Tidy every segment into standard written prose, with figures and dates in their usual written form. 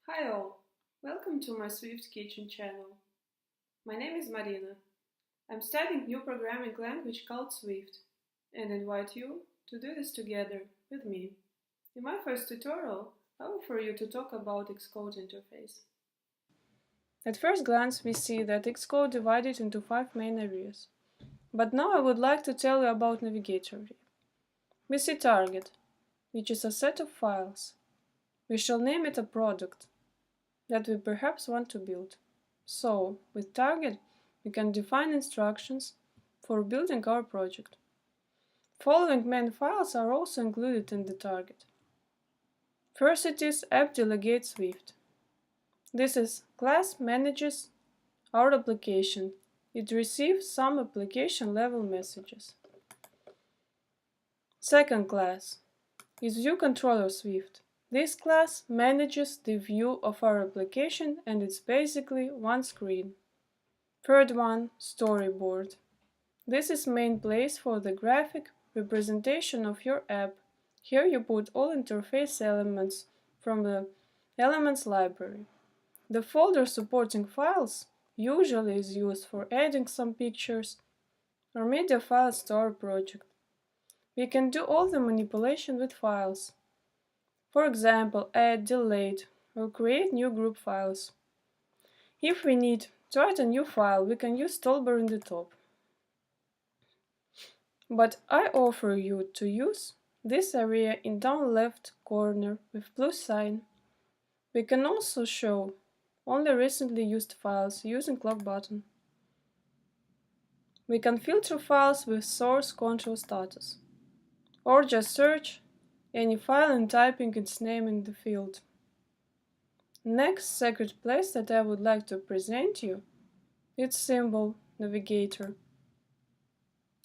Hi all, welcome to my Swift Kitchen channel. My name is Marina. I'm studying new programming language called Swift and invite you to do this together with me. In my first tutorial, I offer you to talk about Xcode interface. At first glance, we see that Xcode divided into 5 main areas. But now I would like to tell you about Navigator area. We see target, which is a set of files. We shall name it a product that we perhaps want to build. So, with target, we can define instructions for building our project. Following main files are also included in the target. First it is app delegate Swift. This is class manages our application. It receives some application level messages. Second class is view controller Swift. This class manages the view of our application and it's basically one screen. Third one, storyboard. This is main place for the graphic representation of your app. Here you put all interface elements from the elements library. The folder supporting files usually is used for adding some pictures or media files to our project. We can do all the manipulation with files. For example, add, delete, or create new group files. If we need to add a new file, we can use Toolbar in the top. But I offer you to use this area in down left corner with plus sign. We can also show only recently used files using clock button. We can filter files with source control status, or just search any file and typing its name in the field. Next secret place that I would like to present you is Symbol Navigator.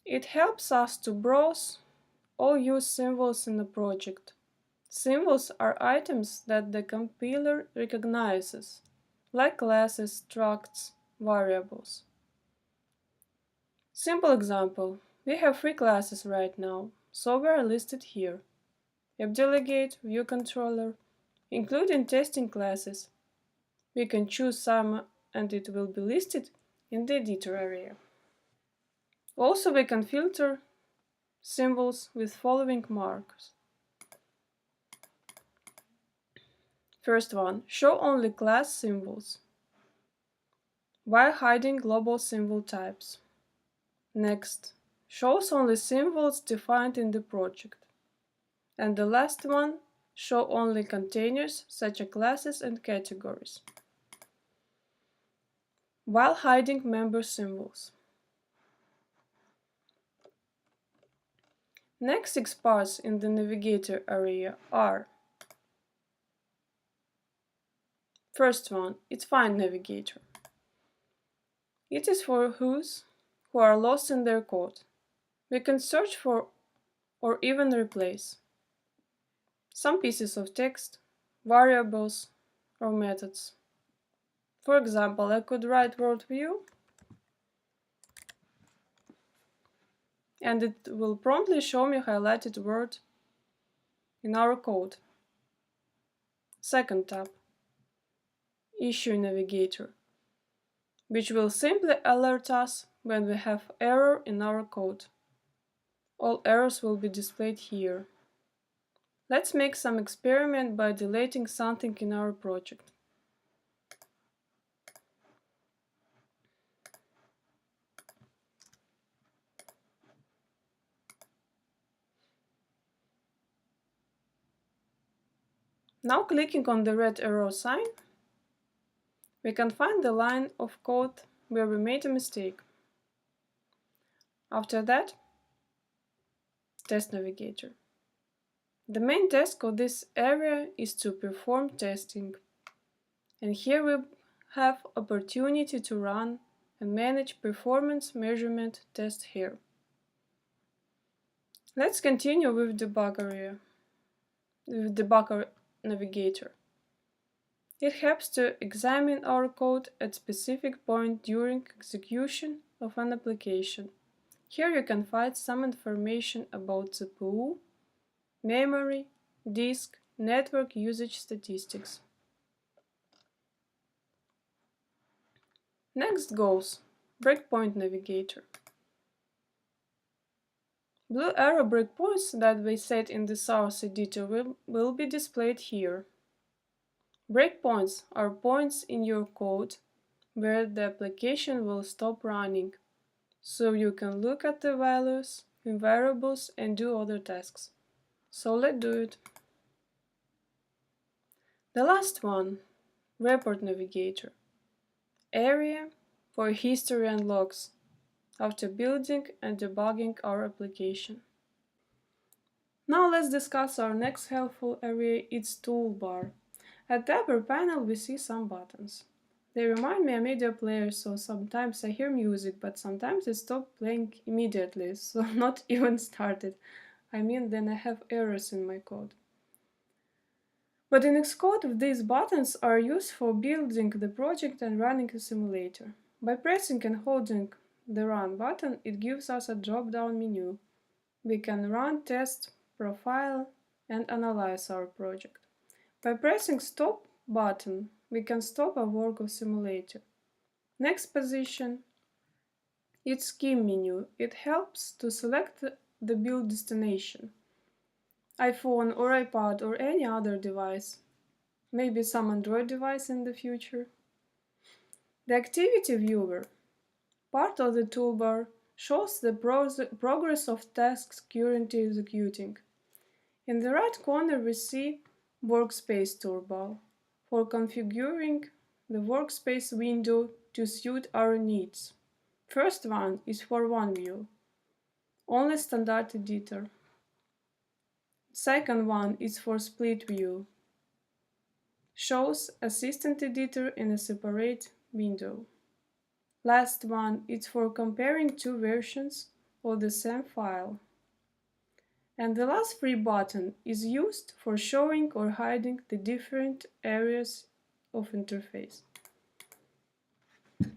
It helps us to browse or use symbols in a project. Symbols are items that the compiler recognizes, like classes, structs, variables. Simple example, we have 3 classes right now, so they are listed here. App delegate, view controller, including testing classes. We can choose some and it will be listed in the editor area. Also we can filter symbols with following markers. First one, show only class symbols while hiding global symbol types. Next, shows only symbols defined in the project. And the last one, show only containers such as classes and categories, while hiding member symbols. Next 6 parts in the Navigator area are: first one, it's Find Navigator. It is for those who are lost in their code. We can search for or even replace some pieces of text, variables, or methods. For example, I could write word view and it will promptly show me highlighted word in our code. Second tab, Issue Navigator, which will simply alert us when we have error in our code. All errors will be displayed here. Let's make some experiment by deleting something in our project. Now clicking on the red arrow sign, we can find the line of code where we made a mistake. After that, Test Navigator. The main task of this area is to perform testing. And here we have opportunity to run and manage performance measurement test here. Let's continue with Debug Area, with Debug Navigator. It helps to examine our code at specific point during execution of an application. Here you can find some information about CPU, memory, disk, network usage statistics. Next goes Breakpoint Navigator. Blue arrow breakpoints that we set in the source editor will be displayed here. Breakpoints are points in your code where the application will stop running, so you can look at the values in variables and do other tasks. So let's do it. The last one, Report Navigator. Area for history and logs after building and debugging our application. Now let's discuss our next helpful area, its toolbar. At the upper panel we see some buttons. They remind me a media player, so sometimes I hear music, but sometimes it stops playing immediately, so not even started. I mean, then I have errors in my code. But in Xcode, these buttons are used for building the project and running a simulator. By pressing and holding the Run button, it gives us a drop-down menu. We can run, test, profile, and analyze our project. By pressing Stop button, we can stop our work of simulator. Next position, it's Scheme menu. It helps to select the build destination. iPhone or iPad or any other device. Maybe some Android device in the future. The Activity Viewer, part of the toolbar, shows the progress of tasks currently executing. In the right corner we see Workspace toolbar for configuring the workspace window to suit our needs. First one is for one view, only standard editor. Second one is for split view, shows assistant editor in a separate window. Last one is for comparing two versions of the same file. And the last free button is used for showing or hiding the different areas of interface. The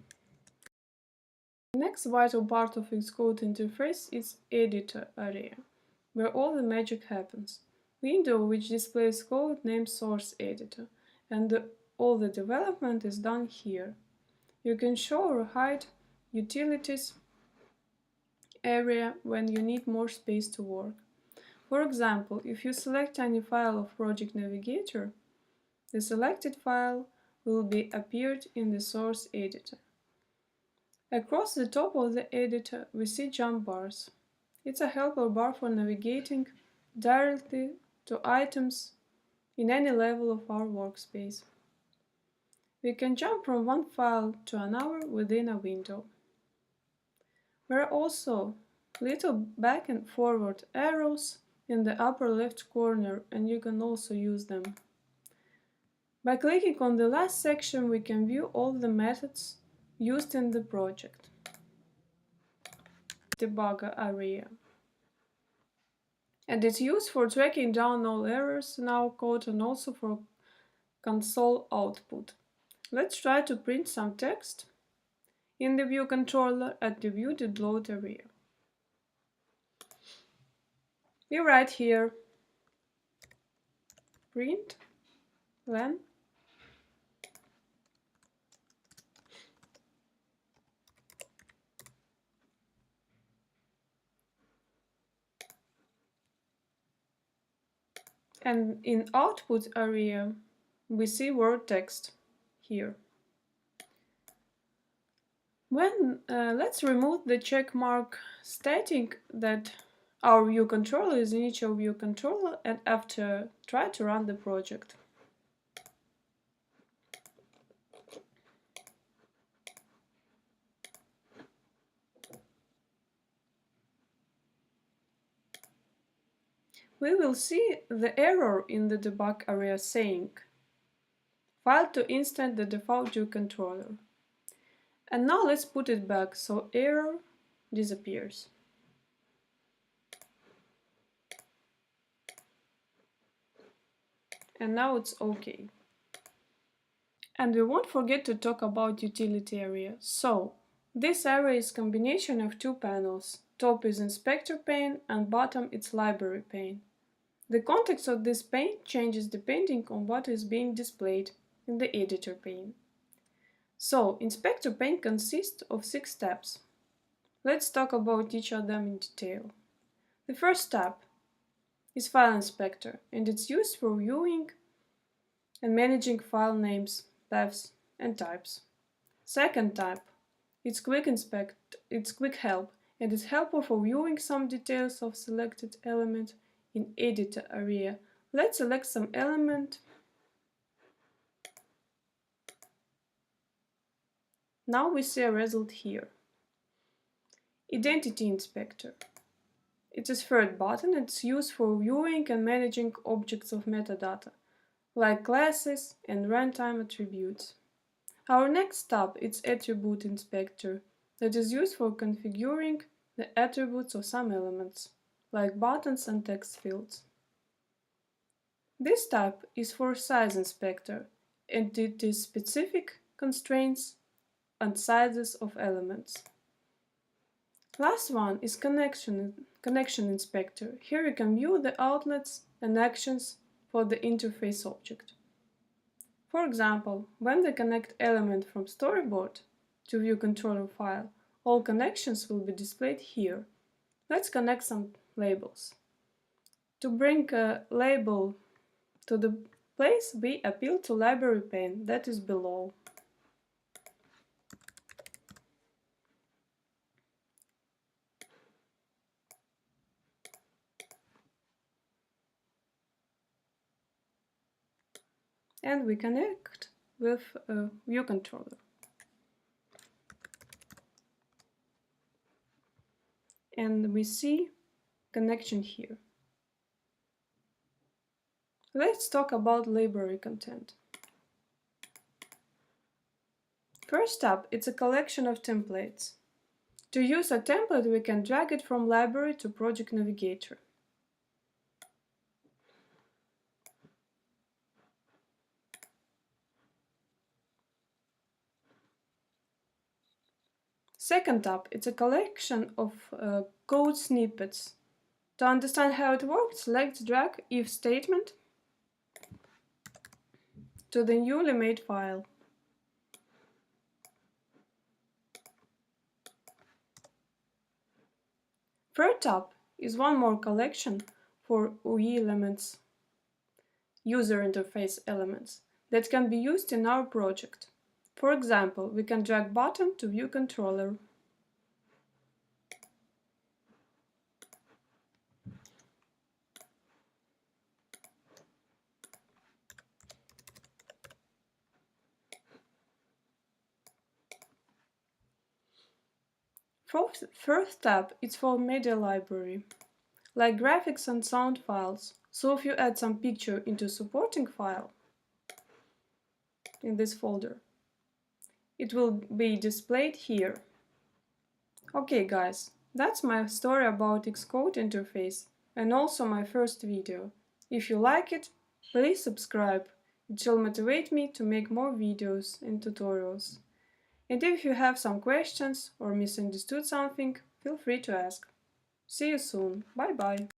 next vital part of Xcode interface is Editor Area, where all the magic happens. Window which displays code named Source Editor, and all the development is done here. You can show or hide utilities area when you need more space to work. For example, if you select any file of Project Navigator, the selected file will be appeared in the source editor. Across the top of the editor, we see jump bars. It's a helper bar for navigating directly to items in any level of our workspace. We can jump from one file to another within a window. There are also little back and forward arrows in the upper left corner, and you can also use them. By clicking on the last section, we can view all the methods used in the project. Debug Area. And it's used for tracking down all errors in our code and also for console output. Let's try to print some text in the view controller at the view did load area. We write here print len and in output area we see word text here. Let's remove the check mark stating that our view controller is initial view controller, and after try to run the project. We will see the error in the debug area saying failed to instance the default view controller. And now let's put it back so error disappears. And now it's okay. And we won't forget to talk about utility area. So, this area is a combination of two panels. Top is inspector pane and bottom it's library pane. The context of this pane changes depending on what is being displayed in the editor pane. So, Inspector Pane consists of 6 tabs. Let's talk about each of them in detail. The first tab is File Inspector, and it's used for viewing and managing file names, paths, and types. Second tab, it's Quick Help, and it's helpful for viewing some details of selected element in Editor area. Let's select some element. Now we see a result here. Identity Inspector. It's a third button and it's used for viewing and managing objects of metadata, like classes and runtime attributes. Our next tab is Attribute Inspector, that is used for configuring the attributes of some elements, like buttons and text fields. This tab is for Size Inspector, and it is specific constraints and sizes of elements. Last one is Connection Inspector. Here you can view the outlets and actions for the interface object. For example, when we connect element from storyboard to view controller file, all connections will be displayed here. Let's connect some labels. To bring a label to the place, we appeal to library pane that is below. And we connect with a view controller. And we see connection here. Let's talk about library content. First up, it's a collection of templates. To use a template, we can drag it from library to Project Navigator. Second up, it's a collection of code snippets. To understand how it works, let's drag if statement to the newly made file. Third tab is one more collection for UI elements, user interface elements, that can be used in our project. For example, we can drag button to view controller. Fourth tab is for media library, like graphics and sound files. So if you add some picture into supporting file in this folder, it will be displayed here. Okay guys, that's my story about Xcode interface and also my first video. If you like it, please subscribe. It will motivate me to make more videos and tutorials. And if you have some questions or misunderstood something, feel free to ask. See you soon. Bye bye.